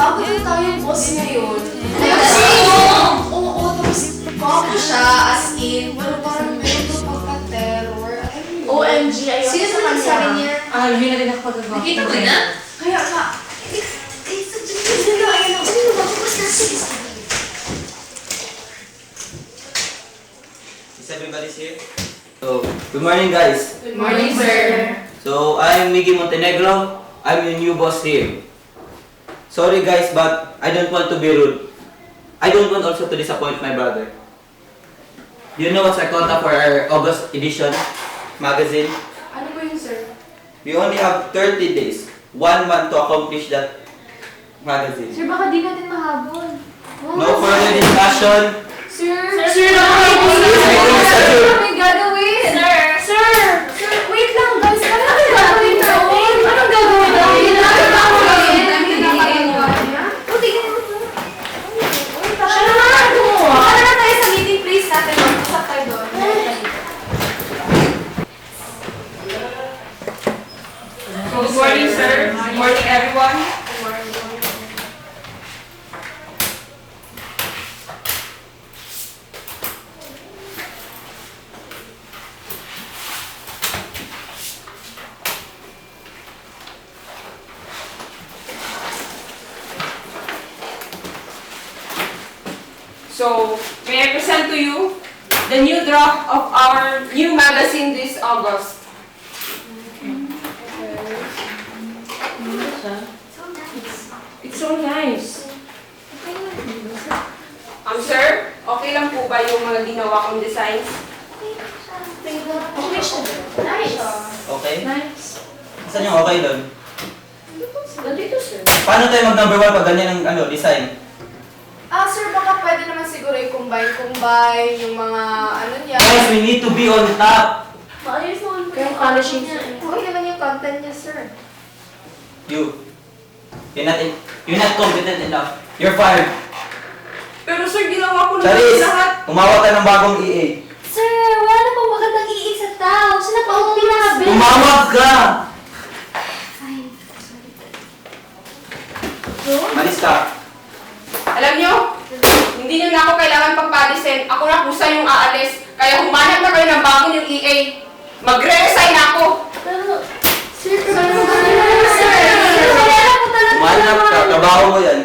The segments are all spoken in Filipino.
bago din tayo boss ngayon. Oo, tapos bago siya, as in, pero parang meron to pagka-terror. OMG, ayoko Sino sa naman kanya. sabi niya? Hindi na rin ako pagagawa. Nakita mo na? Kaya nga, Is everybody here? So, good morning guys. good Morning, sir. So, I'm Miggy Montenegro. I'm your new boss here. Sorry guys, but I don't want to be rude. I don't want also to disappoint my brother. You know what's our quota for our August edition magazine? Ano ba yun, sir? We only have 30 days, 1 month to accomplish that magazine. Sir, baka di natin mahabol. No further discussion. Sir, Sir, gagawin? Sir, wait lang guys. Ano natin gagawin doon? Anong gagawin natin? Siya naman! Baka na tayo sa meeting place natin. Mag-usap tayo doon. Good morning, sir. Good morning, everyone. So, may I present to you the new draft of our new magazine this August. It's so nice. Sir, okay lang po ba yung mga ginawa kong designs? Okay siya. Nice. okay? Nice. Saan yung okay doon? Nandito, sir. Paano tayo mag number 1 pag ganyan ang design? Sir, baka pwede naman siguro i-combine yung mga ano niya. Guys, we need to be on top. Maayos naman po Kaya yung polishing, niya. sir. Okay naman yung content niya, sir. You're not competent enough. You're fired. Pero sir, ginawa ko na Charis, lahat. umawat ka ng bagong EA. Sir, wala na pong magandang iig sa tao. Sila pa ang pinakabil. Umawat ka! Fine. Malis ka. Alam nyo, hindi nyo na ako kailangan pagpalisin. Ako na kusa yung aalis. Kaya humanap na kayo ng bago yung EA. Magre-resign ako. Pero, sir, Umanap ka, trabaho mo yan.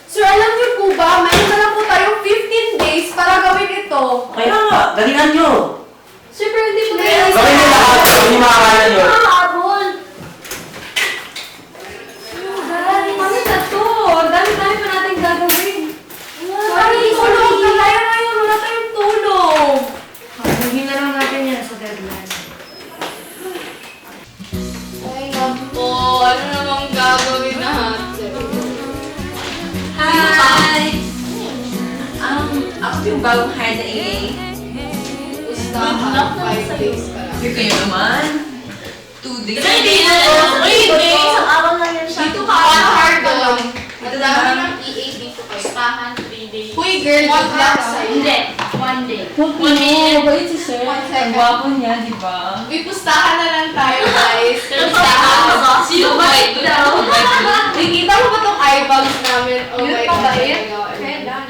Sir, alam niyo po ba, mayroon na lang po tayong 15 days para gawin ito. Kaya nga, galingan nyo. Sir, pero hindi po Gawin nyo lahat, gawin nyo makakala nyo. nakakabol. Guys, ano na to? Ang dami-dami pa natin gagawin. Sorry, Tulog na tayo ngayon. Wala tayong tulog. Hindi na lang natin yan sa deadline. Ay, napo. Ano namang gagawin natin? Hi! Ako yung bagong hire na AA. Gustahan, 5 days pa lang. Here kayo naman. 2 days. Hindi na lang. Isang araw lang yan siya. Dito ka. One hard ka lang. Madadami ng EA dito kayo. Spahan, 3 days. Huy, girl, good luck sa'yo. Hindi. 1 day. Mabait si sir. One second. Ang gwapo niya, di ba? Uy, pustahan na lang tayo, guys. Sino ba ito? Nakikita mo ba itong eye bags namin? Oh Yun my pa ba God. yun? Kailan?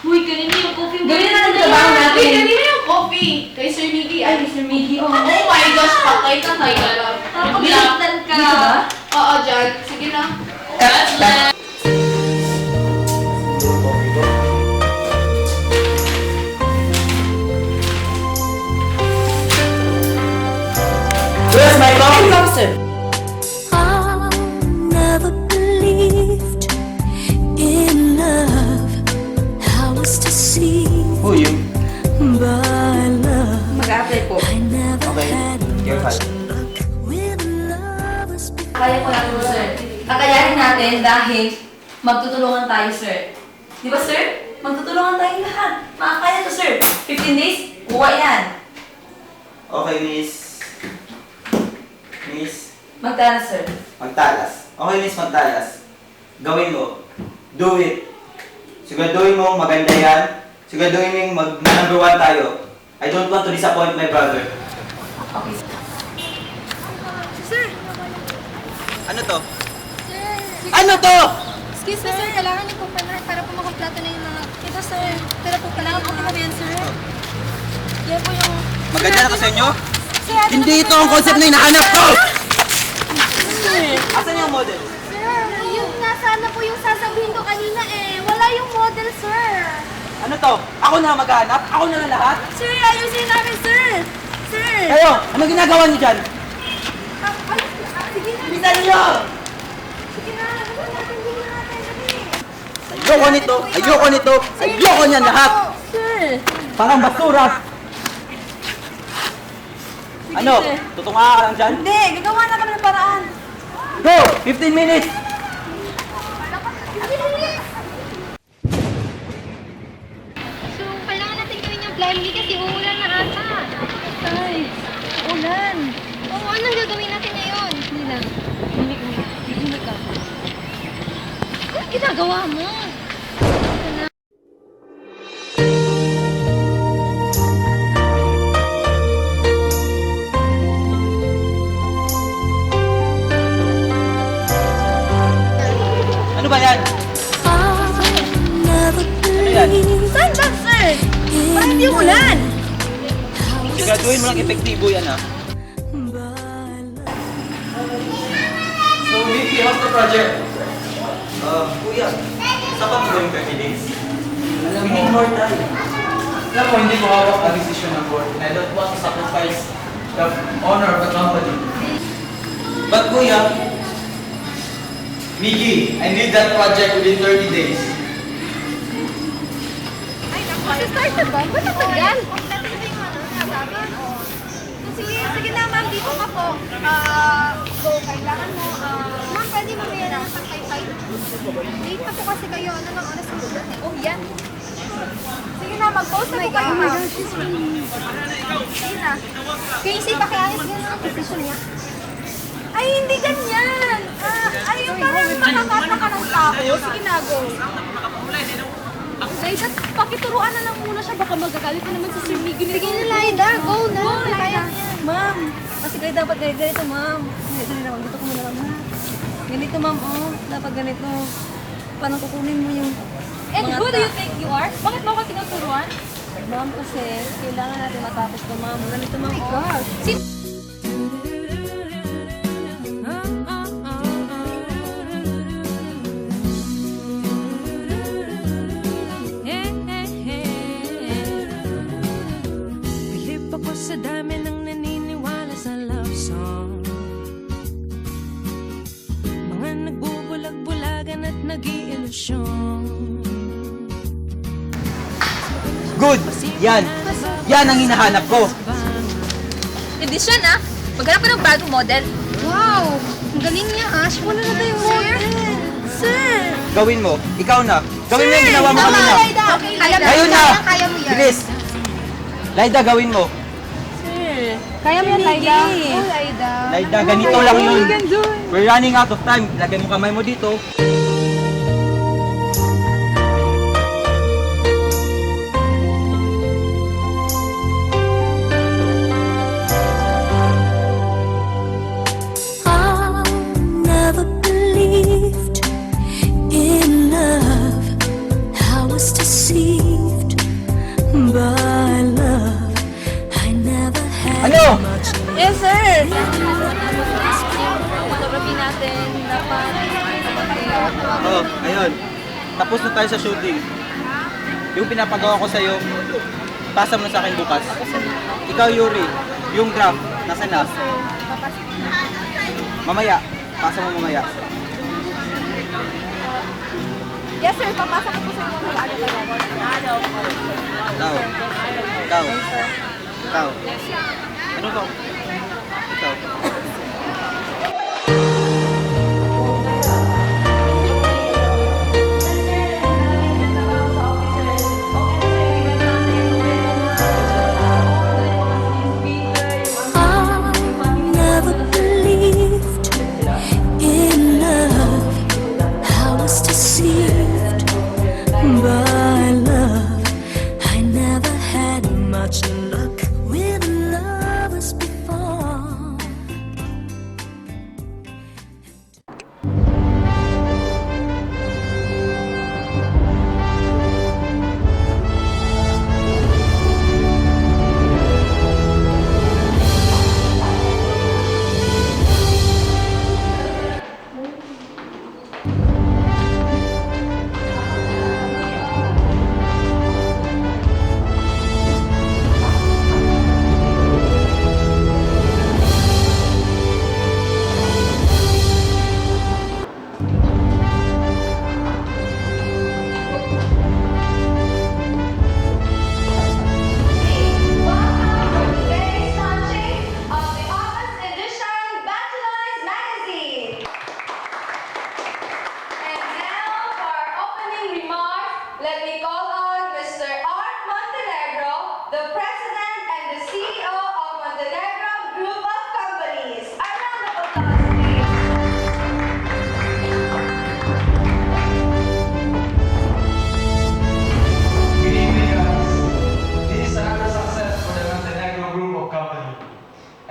Uy, kanina yung coffee mo. Ganyan na ang trabaho Uy, natin. kanina yung coffee. Kay Sir Miggy. Ay, Sir Miggy. Oh my gosh, patay ka tayo. Napagalitan ka. Dito ba? Oo, dyan. Sige na. Where's my coffee? I never believed in love. I was deceived Who you? by love. Mag-a-apply po. I never Okay, had you're much fine. luck with lovers before. Kaya ko natin, sir. Kakayanin natin dahil magtutulungan tayo, sir. Di ba, sir? Magtutulungan tayo lahat. Makakaya to, sir. 15 days, kuha yan. Okay, Miss. Magkano, sir? Magtalas. Okay, Miss Magtalas. Gawin mo. Do it. Siguraduhin mo maganda yan. Siguraduhin mo number 1 tayo. I don't want to disappoint my brother. Okay, sir. Ano to? Sir, Ano to? Excuse me, sir. Kailangan niyo po pala para po makompleto na yung mga... Ito, sir. Pero po kailangan po ba yan, sir? Yan po yung... Maganda na ka sa inyo? Sir, ano Hindi na ito ang concept na hinahanap ko! Asan yung model? Sir, yung nasaan na po yung sasabihin ko kanina eh. Wala yung model, sir. Ano to? Ako na maghanap? Ako na lahat? Sir, ayusin namin, sir. Sir. Kayo, ano ginagawa niyo dyan? Sige na. Bilisan niyo! Sige na. Sige natin. Sige natin. Sige. Ayoko nito! Ayoko nito! Ayoko niyan lahat! Sir. Parang basura! Ano? Tutunga ka lang dyan? Hindi, gagawa na kami ng paraan. Go! 15 minutes! So, kailangan natin gawin yung blindly kasi uulan na ata. Ay, ulan. Oo, anong gagawin natin ngayon? Hindi lang. Hindi ka. Anong ginagawa mo? Ano ba yan? I never yan? believed Saan ba, sir? in Bakit yung ulan? Siguraduhin mo lang epektibo yan ah. So, Vicky, how's the project? Kuya, sapat mo yung 30 days? Alam We mo, need more time. alam mo, hindi ko hawak ang decision ng board. And I don't want to sacrifice the honor of the company. But Kuya, Miggy, I need that project within 30 days. Kasi start na ba? Ba't ang tagal? Sige na, ma'am. Dito ka po. So, kailangan mo, ma'am, pwede mamaya na sa kay-kay. Late na po kasi kayo. Ano bang oras mo? Oh, yan. Sige na, mag-post na po kayo, ma'am. Sige na. Casey, pakiayos yan ang position niya. Ay, hindi ganyan. Ay, yung parang makakata ka ng tao. Sige na, go. Laida, pakituruan na lang muna siya. Baka magagalit na naman si Sir Miguel. Sige na, Laida. Go na. Kaya. Ma'am, kasi kayo dapat ganito, ma'am. Ganito na, dito ko muna lang, ma'am. Ganito, ma'am, oh. Dapat ganito. Paano kukunin mo yung And mga who do you think you are? Bakit mo ako tinuturuan? Ma'am, kasi kailangan natin matapos to, ma'am. Ganito, ma'am, oh. Sin- Bilib ako sa dami ng naniniwala sa love song. Mga nagbubulag-bulagan at nag-iilusyon. Good! Yan! Yan ang hinahanap ko! Edition, ah. Maghanap ka ng bagong model. Wow! Ang galing niya, Ash. Wala na tayong model. Sir! Gawin mo. Ikaw na. Gawin mo yung ginawa mo kanina. Laida. Okay, Laida. Ngayon na! Kaya mo yan. Bilis! Laida, gawin mo. Kaya mo yan, Laida. Oh, Laida. Laida, ganito lang yun. We're running out of time. Lagay mo kamay mo dito. I never believed in love. I was deceived by love. I never had Ano? much. Yes, sir. Photography natin, dapat. Oh, ayun. Tapos na tayo sa shooting. Yung pinapagawa ko sa'yo, pasa mo na sa akin bukas. Ikaw, Yuri, yung graph, nasa na? Mamaya. Pasa mo mamaya. Yes, sir. Papasa ko po sa mga ano Ikaw. Ikaw. Ikaw. Ano to? Ikaw. I never believed in love. I was deceived by love. I never had much luck with lovers before.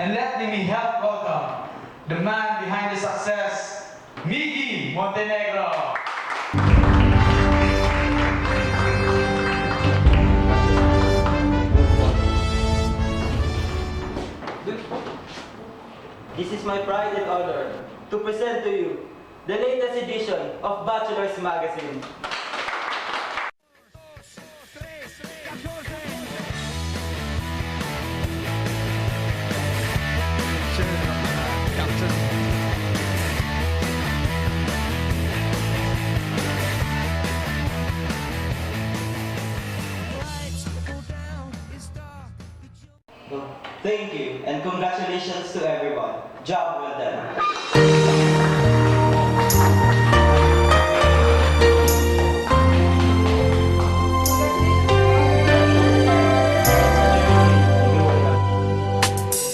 And let me help welcome the man behind the success, Miggy Montenegro. This is my pride and honor to present to you the latest edition of Bachelor's Magazine. Thank you and congratulations to everyone. Job well done.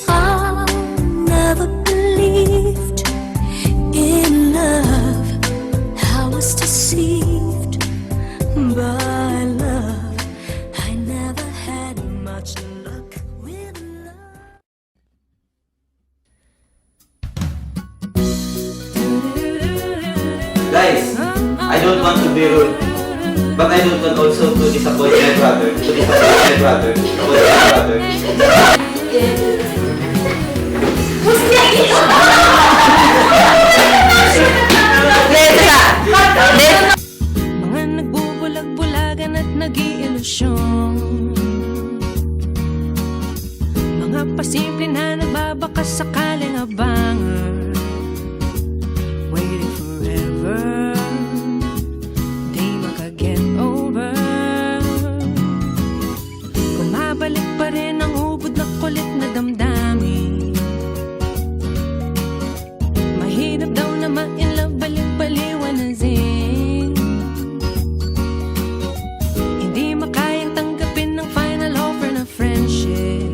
I never believed in love. I was deceived by love. I never had much luck with love. Guys, I don't want to be rude, but I don't want also to disappoint my brother. Mga nagbubulag-bulagan at nag-iilusyon, mga pasimple na nagbabakas sakaling abangan, waiting forever, di maka-get over. Bumabalik pa rin ang ubod na kulit na damdamin. Mahirap daw na ma-inlove, baliw-baliwanazin. Hindi makayang tanggapin ng final offer na friendship.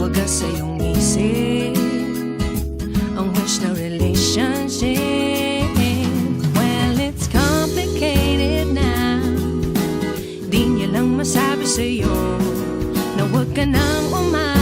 Wagas sa iyong isip ang wish na relationship. Well, it's complicated now. Di niya lang masabi sa'yo na huwag ka nang umay.